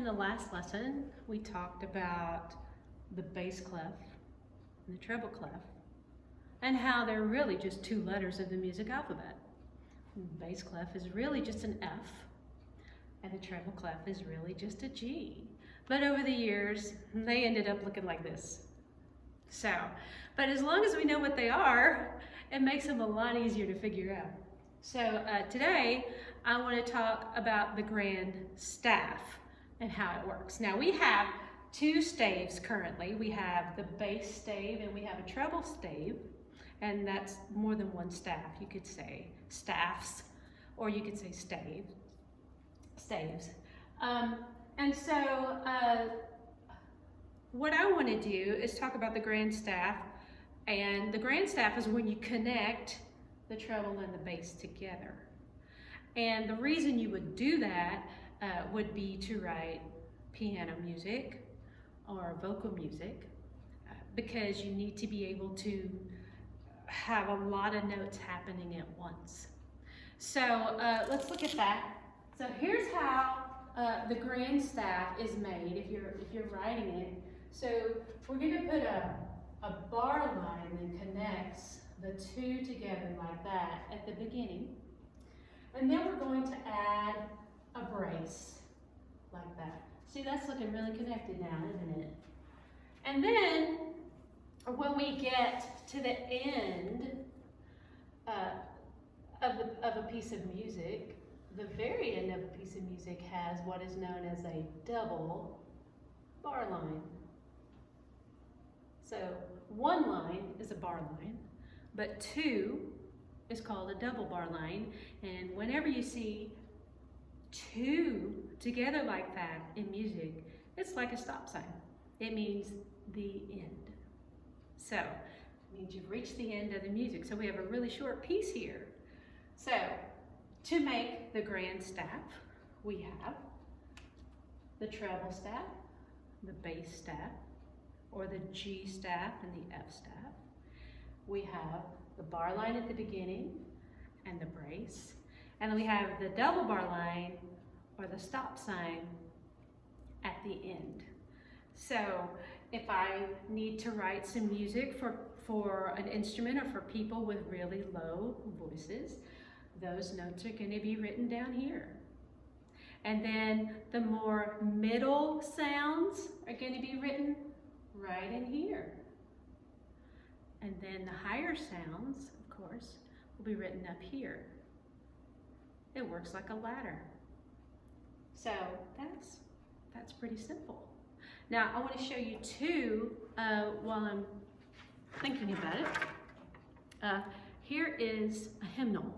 In the last lesson, we talked about the bass clef and the treble clef and how they're really just two letters of the music alphabet. The bass clef is really just an F and the treble clef is really just a G. But over the years, they ended up looking like this. But as long as we know what they are, it makes them a lot easier to figure out. So today, I want to talk about the grand staff and how it works. Now we have two staves currently. We have the bass stave and we have a treble stave, and that's more than one staff. You could say staffs, or you could say staves. What I want to do is talk about the grand staff, and the grand staff is when you connect the treble and the bass together. And the reason you would do that would be to write piano music or vocal music because you need to be able to have a lot of notes happening at once. So let's look at that. So here's how the grand staff is made if you're writing it. So we're going to put a bar line that connects the two together like that at the beginning. And then we're going to add a brace like that. See, that's looking really connected now, isn't it? And then when we get to the end of a piece of music, the very end of a piece of music has what is known as a double bar line. So one line is a bar line, but two is called a double bar line. And whenever you see two together like that in music, it's like a stop sign. It means the end. So it means you've reached the end of the music. So we have a really short piece here. So to make the grand staff, we have the treble staff, the bass staff, or the G staff and the F staff. We have the bar line at the beginning and the brace. And we have the double bar line or the stop sign at the end. So if I need to write some music for an instrument or for people with really low voices, those notes are going to be written down here. And then the more middle sounds are going to be written right in here. And then the higher sounds, of course, will be written up here. It works like a ladder. So that's pretty simple. Now I want to show you two while I'm thinking about it. Here is a hymnal.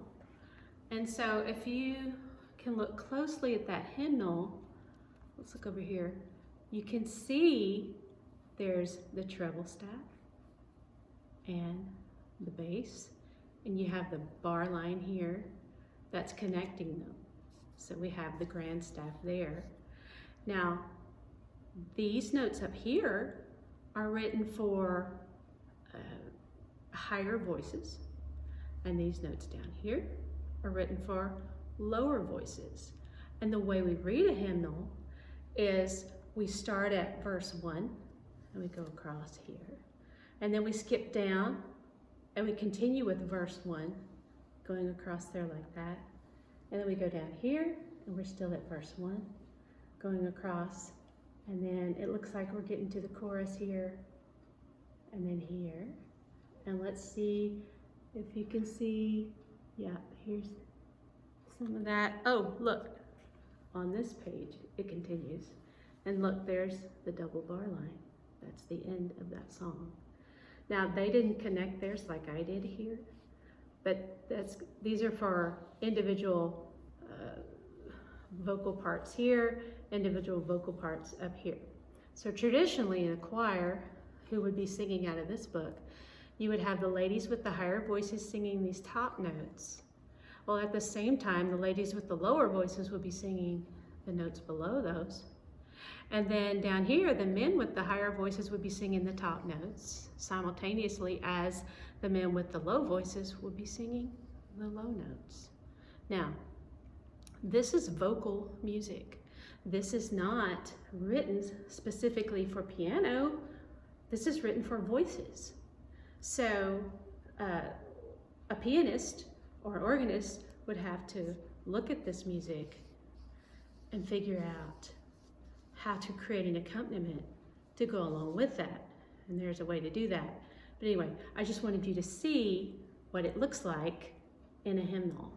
And so if you can look closely at that hymnal, let's look over here, you can see there's the treble staff and the bass, and you have the bar line here that's connecting them. So we have the grand staff there. Now, these notes up here are written for higher voices, and these notes down here are written for lower voices. And the way we read a hymnal is we start at verse 1 and we go across here. And then we skip down and we continue with verse 1, going across there like that. And then we go down here and we're still at verse 1, going across. And then it looks like we're getting to the chorus here and then here. And let's see if you can see, yeah, here's some of that. Oh, look, on this page, it continues. And look, there's the double bar line. That's the end of that song. Now, they didn't connect theirs like I did here, but these are for individual vocal parts here, individual vocal parts up here. So traditionally in a choir, who would be singing out of this book, you would have the ladies with the higher voices singing these top notes. Well, at the same time, the ladies with the lower voices would be singing the notes below those. And then down here, the men with the higher voices would be singing the top notes simultaneously as the men with the low voices would be singing the low notes. Now, this is vocal music. this is not written specifically for piano. This is written for voices. So a pianist or organist would have to look at this music and figure out how to create an accompaniment to go along with that. And there's a way to do that. But anyway, I just wanted you to see what it looks like in a hymnal.